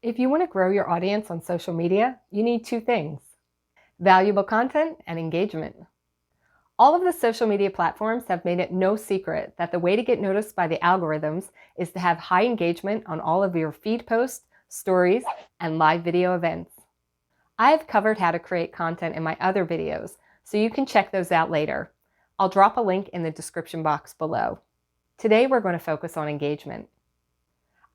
If you want to grow your audience on social media, you need two things: valuable content and engagement. All of the social media platforms have made it no secret that the way to get noticed by the algorithms is to have high engagement on all of your feed posts, stories, and live video events. I have covered how to create content in my other videos, so you can check those out later. I'll drop a link in the description box below. Today we're going to focus on engagement.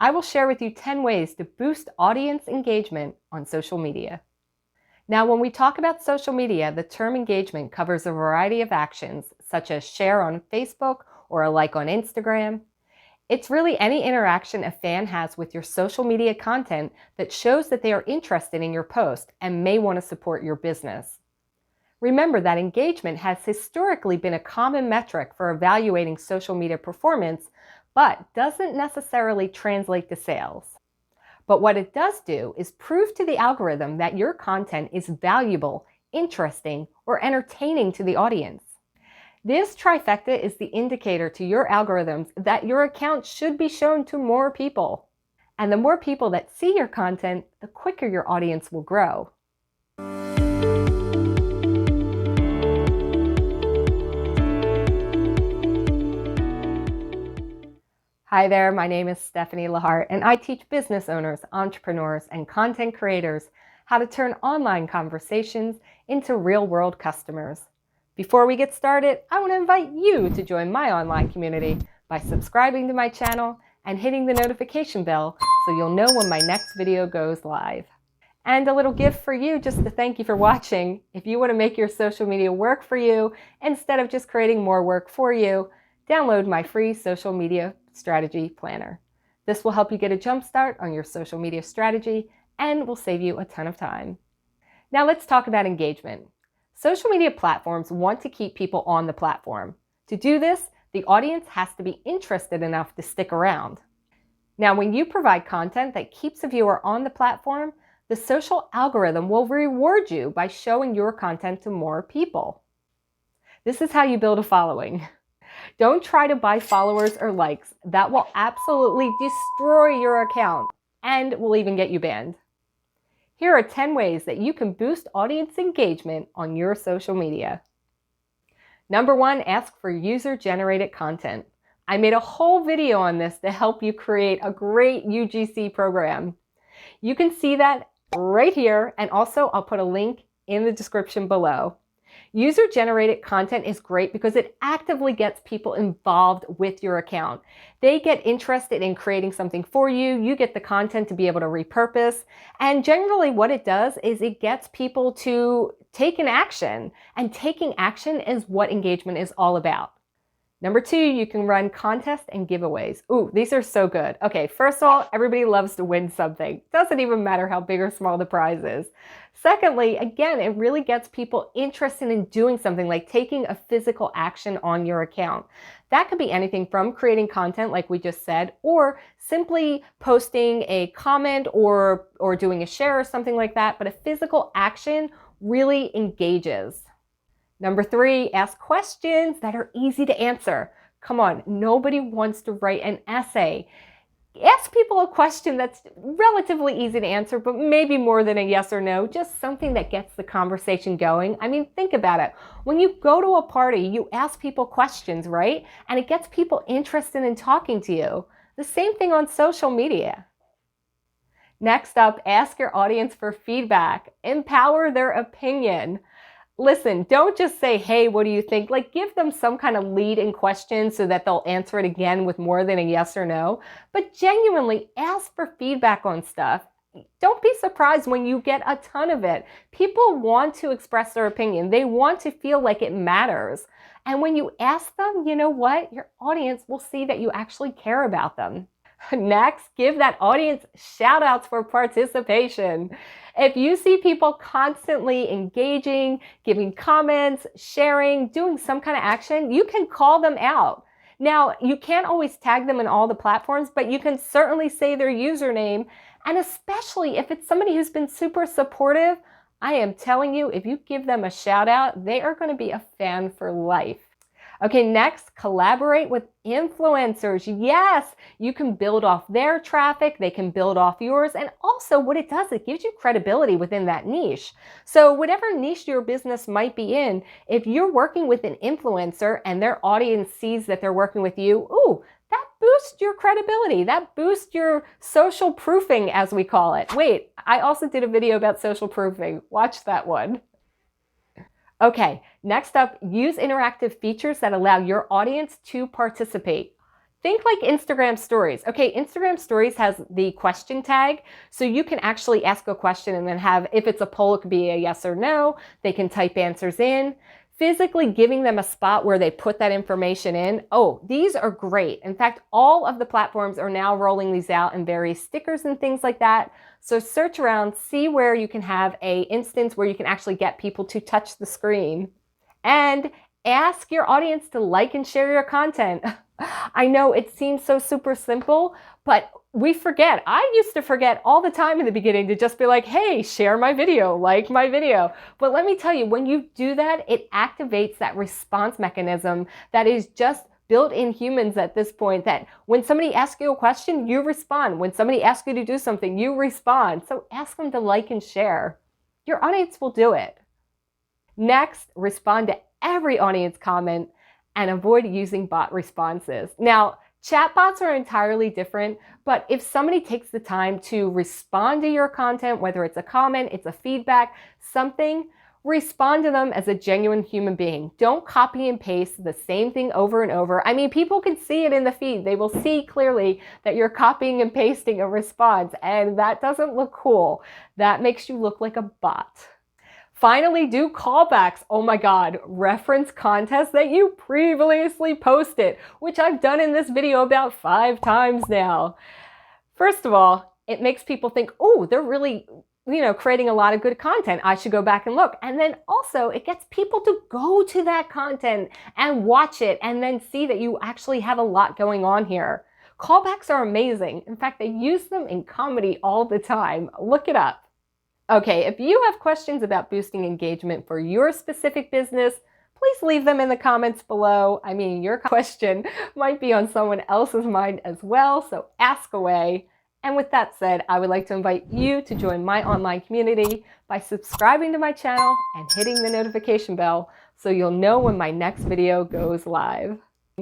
I will share with you 10 ways to boost audience engagement on social media. Now, when we talk about social media, the term engagement covers a variety of actions, such as share on Facebook or a like on Instagram. It's really any interaction a fan has with your social media content that shows that they are interested in your post and may want to support your business. Remember that engagement has historically been a common metric for evaluating social media performance, but doesn't necessarily translate to sales. But what it does do is prove to the algorithm that your content is valuable, interesting, or entertaining to the audience. This trifecta is the indicator to your algorithms that your account should be shown to more people. And the more people that see your content, the quicker your audience will grow. Hi there, my name is Stephanie Lahart, and I teach business owners, entrepreneurs, and content creators how to turn online conversations into real-world customers. Before we get started, I want to invite you to join my online community by subscribing to my channel and hitting the notification bell so you'll know when my next video goes live. And a little gift for you just to thank you for watching. If you want to make your social media work for you instead of just creating more work for you, download my free social media strategy planner. This will help you get a jump start on your social media strategy and will save you a ton of time. Now let's talk about engagement. Social media platforms want to keep people on the platform. To do this, the audience has to be interested enough to stick around. Now, when you provide content that keeps a viewer on the platform, the social algorithm will reward you by showing your content to more people. This is how you build a following. Don't try to buy followers or likes. That will absolutely destroy your account and will even get you banned. Here are 10 ways that you can boost audience engagement on your social media. Number 1, ask for user-generated content. I made a whole video on this to help you create a great UGC program. You can see that right here, and also I'll put a link in the description below. User-generated content is great because it actively gets people involved with your account. They get interested in creating something for you. You get the content to be able to repurpose. And generally what it does is it gets people to take an action. And taking action is what engagement is all about. Number 2, you can run contests and giveaways. Ooh, these are so good. Okay, first of all, everybody loves to win something. Doesn't even matter how big or small the prize is. Secondly, again, it really gets people interested in doing something like taking a physical action on your account. That could be anything from creating content like we just said, or simply posting a comment or doing a share or something like that. But a physical action really engages. Number 3, ask questions that are easy to answer. Come on, nobody wants to write an essay. Ask people a question that's relatively easy to answer, but maybe more than a yes or no, just something that gets the conversation going. I mean, think about it. When you go to a party, you ask people questions, right? And it gets people interested in talking to you. The same thing on social media. Next up, ask your audience for feedback. Empower their opinion. Listen, don't just say, hey, what do you think? Like, give them some kind of lead in question so that they'll answer it again with more than a yes or no. But genuinely ask for feedback on stuff. Don't be surprised when you get a ton of it. People want to express their opinion. They want to feel like it matters. And when you ask them, you know what? Your audience will see that you actually care about them. Next, give that audience shout outs for participation. If you see people constantly engaging, giving comments, sharing, doing some kind of action, you can call them out. Now, you can't always tag them in all the platforms, but you can certainly say their username. And especially if it's somebody who's been super supportive, I am telling you, if you give them a shout out, they are going to be a fan for life. Okay, next, collaborate with influencers. Yes, you can build off their traffic, they can build off yours, and also what it does, it gives you credibility within that niche. So whatever niche your business might be in, if you're working with an influencer and their audience sees that they're working with you, ooh, that boosts your credibility. That boosts your social proofing, as we call it. Wait, I also did a video about social proofing. Watch that one. Okay, next up, use interactive features that allow your audience to participate. Think like Instagram stories. Okay, Instagram stories has the question tag, so you can actually ask a question and then have, if it's a poll, it could be a yes or no. They can type answers in. Physically giving them a spot where they put that information in. Oh, these are great. In fact, all of the platforms are now rolling these out in various stickers and things like that. So search around, see where you can have an instance where you can actually get people to touch the screen. And ask your audience to like and share your content. I know it seems so super simple, but we forget. I used to forget all the time in the beginning to just be like, hey, share my video, like my video. But let me tell you, when you do that, it activates that response mechanism that is just built in humans at this point, that when somebody asks you a question, you respond. When somebody asks you to do something, you respond. So ask them to like and share. Your audience will do it. Next, respond to every audience comment and avoid using bot responses. Now, chatbots are entirely different, but if somebody takes the time to respond to your content, whether it's a comment, it's a feedback, something, respond to them as a genuine human being. Don't copy and paste the same thing over and over. I mean, people can see it in the feed. They will see clearly that you're copying and pasting a response, and that doesn't look cool. That makes you look like a bot. Finally, do callbacks. Oh my God, reference contests that you previously posted, which I've done in this video about 5 times now. First of all, it makes people think, oh, they're really, creating a lot of good content. I should go back and look. And then also it gets people to go to that content and watch it and then see that you actually have a lot going on here. Callbacks are amazing. In fact, they use them in comedy all the time. Look it up. Okay, if you have questions about boosting engagement for your specific business, please leave them in the comments below. I mean, your question might be on someone else's mind as well, so ask away. And with that said, I would like to invite you to join my online community by subscribing to my channel and hitting the notification bell so you'll know when my next video goes live.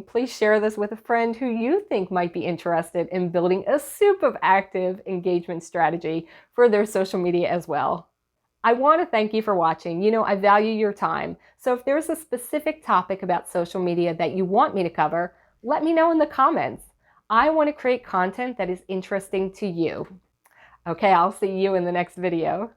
Please share this with a friend who you think might be interested in building a super active engagement strategy for their social media as well. I want to thank you for watching. I value your time. So if there's a specific topic about social media that you want me to cover, let me know in the comments. I want to create content that is interesting to you. Okay, I'll see you in the next video.